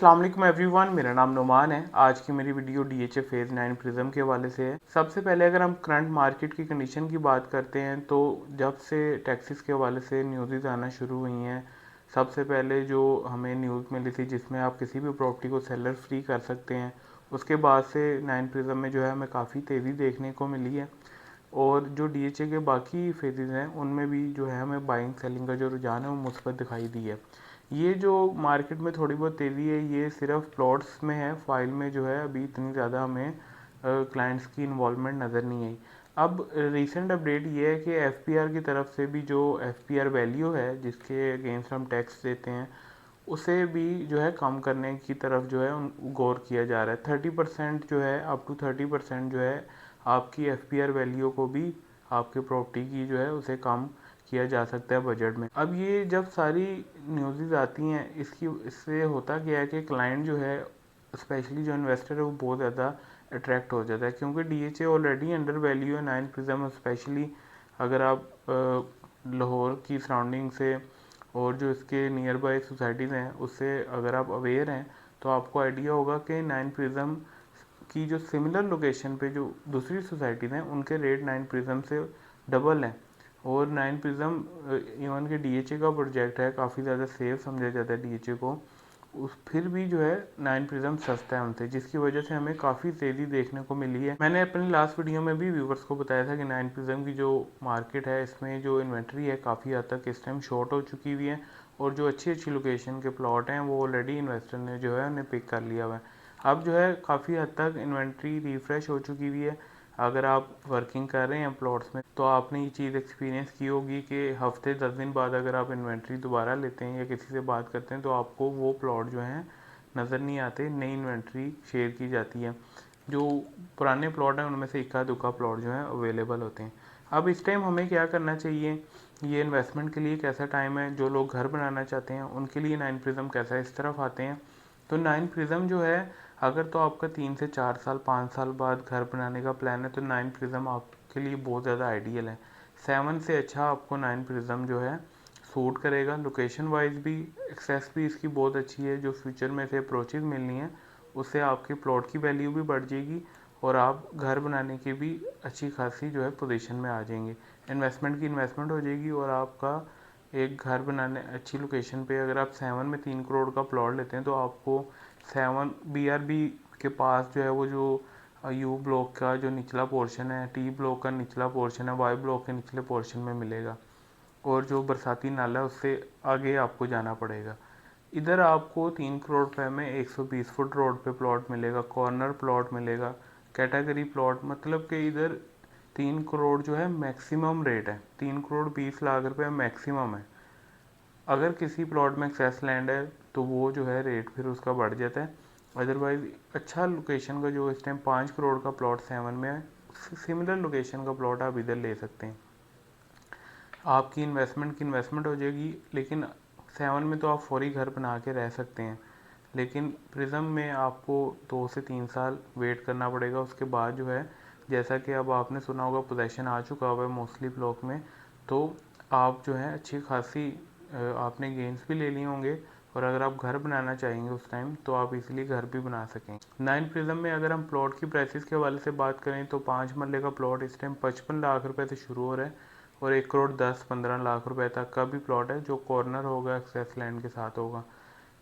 अस्सलाम वालेकुम एवरीवन, मेरा नाम नुमान है। आज की मेरी वीडियो डीएचए फेज़ 9 प्रिज्म के हवाले से है। सबसे पहले अगर हम करंट मार्केट की कंडीशन की बात करते हैं तो जब से टैक्सेस के हवाले से न्यूज़ आना शुरू हुई हैं, सबसे पहले जो हमें न्यूज़ मिली थी जिसमें आप किसी भी प्रॉपर्टी को सेलर फ्री कर सकते हैं, उसके बाद से 9 प्रिज्म में जो है हमें काफ़ी तेज़ी देखने को मिली है। और जो डीएचए के बाकी फेजेज़ हैं उनमें भी जो है हमें बाइंग सेलिंग का जो रुझान है वो मुस्बत दिखाई दी है। ये जो मार्केट में थोड़ी बहुत तेज़ी है ये सिर्फ प्लॉट्स में है, फाइल में जो है अभी इतनी ज़्यादा हमें क्लाइंट्स की इन्वॉल्वमेंट नज़र नहीं आई। अब रिसेंट अपडेट ये है कि एफपीआर की तरफ से भी जो एफपीआर वैल्यू है जिसके अगेंस्ट हम टैक्स देते हैं उसे भी जो है कम करने की तरफ जो है गौर किया जा रहा है। 30% जो है अप टू 30% जो है आपकी एफपीआर वैल्यू को भी आपके प्रॉपर्टी की जो है उसे कम किया जा सकता है बजट में। अब ये जब सारी न्यूज़ आती हैं इससे होता क्या है कि क्लाइंट जो है स्पेशली जो इन्वेस्टर है वो बहुत ज़्यादा अट्रैक्ट हो जाता है, क्योंकि डीएचए ऑलरेडी अंडर वैल्यू है 9 प्रिज्म। स्पेशली अगर आप लाहौर की सराउंडिंग से और जो इसके नियर बाय सोसाइटीज़ हैं उससे अगर आप अवेयर हैं तो आपको आइडिया होगा कि 9 प्रिज्म की जो सिमिलर लोकेशन पे जो दूसरी सोसाइटीज़ हैं उनके रेट 9 प्रिज्म से डबल हैं। और 9 प्रिज्म इवन के डीएचए का प्रोजेक्ट है, काफ़ी ज़्यादा सेफ समझा जाता है डीएचए को। उस फिर भी जो है 9 प्रिज्म सस्ता है उनसे, जिसकी वजह से हमें काफ़ी तेज़ी देखने को मिली है। मैंने अपनी लास्ट वीडियो में भी व्यूवर्स को बताया था कि 9 प्रिज्म की जो मार्केट है इसमें जो इन्वेंट्री है काफ़ी हद तक इस टाइम शॉर्ट हो चुकी हुई है, और जो अच्छी अच्छी लोकेशन के प्लॉट हैं वो ऑलरेडी इन्वेस्टर ने जो है उन्हें पिक कर लिया हुआ है। अब जो है काफ़ी हद तक इन्वेंट्री रिफ्रेश हो चुकी हुई है। अगर आप वर्किंग कर रहे हैं प्लॉट्स में तो आपने ये चीज़ एक्सपीरियंस की होगी कि हफ्ते 10 दिन बाद अगर आप इन्वेंट्री दोबारा लेते हैं या किसी से बात करते हैं तो आपको वो प्लॉट जो हैं नज़र नहीं आते, नई इन्वेंट्री शेयर की जाती है। जो पुराने प्लॉट हैं उनमें से इक्का दुक्का प्लॉट जो है अवेलेबल होते हैं। अब इस टाइम हमें क्या करना चाहिए, ये इन्वेस्टमेंट के लिए कैसा टाइम है, जो लोग घर बनाना चाहते हैं उनके लिए 9 प्रिज्म कैसा इस तरफ आते हैं। तो 9 प्रिज्म जो है अगर तो आपका 3 से 4 साल 5 साल बाद घर बनाने का प्लान है तो 9 प्रिज्म आपके लिए बहुत ज़्यादा आइडियल है। 7 से अच्छा आपको 9 प्रिज्म जो है सूट करेगा। लोकेशन वाइज भी एक्सेस भी इसकी बहुत अच्छी है, जो फ्यूचर में से अप्रोचेज मिलनी है उससे आपके प्लॉट की वैल्यू भी बढ़ जाएगी और आप घर बनाने की भी अच्छी खासी जो है पोजीशन में आ जाएंगे। इन्वेस्टमेंट की इन्वेस्टमेंट हो जाएगी और आपका एक घर बनाने अच्छी लोकेशन पे अगर आप 7 में 3 करोड़ का प्लॉट लेते हैं तो आपको 7 बीआरबी के पास जो है वो जो यू ब्लॉक का जो निचला पोर्शन है, टी ब्लॉक का निचला पोर्शन है, वाई ब्लॉक के निचले पोर्शन में मिलेगा। और जो बरसाती नाला है उससे आगे आपको जाना पड़ेगा। इधर आपको 3 करोड़ रुपए में 120 फुट रोड पे प्लॉट मिलेगा, कॉर्नर प्लॉट मिलेगा, कैटेगरी प्लॉट, मतलब कि इधर 3 करोड़ जो है मैक्सिमम रेट है। 3 करोड़ 20 लाख रुपए मैक्सिमम है। अगर किसी प्लॉट में एक्सेस लैंड है तो वो जो है रेट फिर उसका बढ़ जाता है। अदरवाइज अच्छा लोकेशन का जो इस टाइम 5 करोड़ का प्लॉट 7 में है, सिमिलर लोकेशन का प्लॉट आप इधर ले सकते हैं। आपकी इन्वेस्टमेंट की इन्वेस्टमेंट हो जाएगी, लेकिन 7 में तो आप फौरी घर बना के रह सकते हैं, लेकिन प्रिज्म में आपको 2 से 3 साल वेट करना पड़ेगा। उसके बाद जो है जैसा कि अब आपने सुना होगा पोजेशन आ चुका हुआ है मोस्टली ब्लॉक में, तो आप जो है अच्छी खासी आपने गेंस भी ले लिए होंगे, और अगर आप घर बनाना चाहेंगे उस टाइम तो आप इजीली घर भी बना सकेंगे। 9 प्रिज्म में अगर हम प्लॉट की प्राइसेस के हवाले से बात करें तो 5 मरले का प्लॉट इस टाइम 55 लाख रुपए से शुरू हो रहा है, और 1 करोड़ 10-15 लाख रुपए तक का भी प्लॉट है जो कॉर्नर होगा, एक्सेस लैंड के साथ होगा।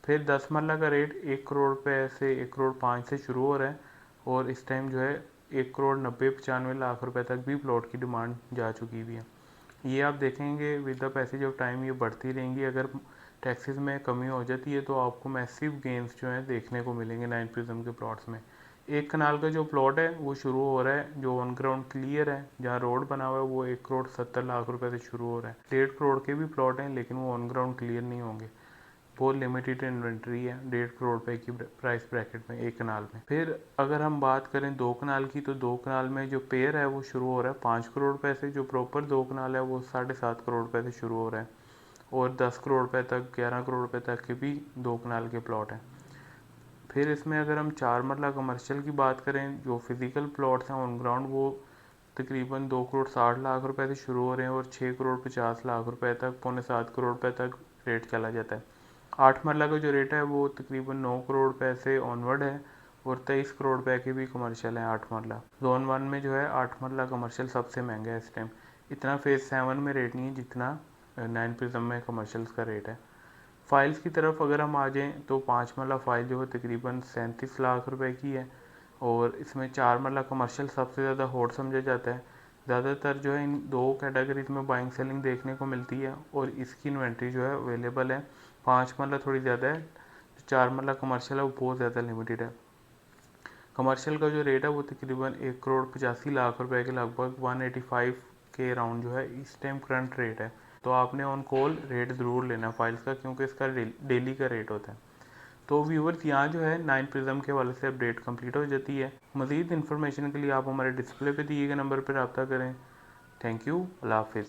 फिर 10 मरला का रेट 1 करोड़ रुपए से 1 करोड़ 5 से शुरू हो रहा है, और इस टाइम जो है 1 करोड़ 90-95 लाख रुपए तक भी प्लॉट की डिमांड जा चुकी हुई है। ये आप देखेंगे with the passage of time ये बढ़ती रहेंगी। अगर टैक्सेस में कमी हो जाती है तो आपको मैसिव गेंस जो है देखने को मिलेंगे 9 प्रिज्म के प्लॉट्स में। एक कनाल का जो प्लॉट है वो शुरू हो रहा है, जो ऑन ग्राउंड क्लियर है जहाँ रोड बना हुआ है, वो 1 करोड़ 70 लाख रुपए से शुरू हो रहा है। 1.5 करोड़ के भी प्लॉट हैं लेकिन वो ऑन ग्राउंड क्लियर नहीं होंगे, बहुत लिमिटेड इन्वेंट्री है 1.5 करोड़ रुपए की प्राइस ब्रैकेट में एक कनाल में। फिर अगर हम बात करें 2 कनाल की तो 2 कनाल में जो पेयर है वो शुरू हो रहा है 5 करोड़ रुपए से, जो प्रॉपर 2 कनाल है वो 7.5 करोड़ रुपए से शुरू हो रहा है, और 10 करोड़ रुपए तक 11 करोड़ रुपए तक के भी 2 कनाल के प्लॉट हैं। फिर इसमें अगर हम 4 मरला कमर्शियल की बात करें, जो फिजिकल प्लॉट्स हैं ऑन ग्राउंड, वो तकरीबन 2 करोड़ 60 लाख रुपए से शुरू हो रहे हैं और 6 करोड़ 50 लाख रुपए तक, 6.25 करोड़ रुपए तक रेट चला जाता है। 8 मरला का जो रेट है वो तकरीबन 9 करोड़ रुपए से ऑनवर्ड है और 23 करोड़ रुपए के भी कमर्शियल हैं 8 मरला। जोन 1 में जो है 8 मरला कमर्शियल सबसे महंगा है इस टाइम। इतना फेज 7 में रेट नहीं है जितना 9 प्रिज्म में कमर्शियल्स का रेट है। फाइल्स की तरफ अगर हम आ जाएँ तो 5 मरला फाइल जो है तकरीबन 37 लाख रुपए की है और इसमें 4 मरला कमर्शियल सबसे ज़्यादा हॉट समझा जाता है। ज़्यादातर जो है इन दो कैटेगरीज में बाइंग सेलिंग देखने को मिलती है और इसकी इन्वेंट्री जो है अवेलेबल है। 5 मरला थोड़ी ज़्यादा है, जो 4 मरला कमर्शियल है वो बहुत ज़्यादा लिमिटेड है। कमर्शियल का जो रेट है वो तकरीबन 1 करोड़ 85 लाख रुपए के लगभग 185 के राउंड जो है इस टाइम करंट रेट है। तो आपने ऑन कॉल रेट ज़रूर लेना फाइल्स का, क्योंकि इसका डेली का रेट होता है। तो व्यूवर्स यहाँ जो है 9 प्रिज्म के वाले से अपडेट कंप्लीट हो जाती है। मज़ीद इन्फॉर्मेशन के लिए आप हमारे डिस्प्ले पे दिए गए नंबर पर रब्ता करें। थैंक यू, अल्लाह हाफिज़।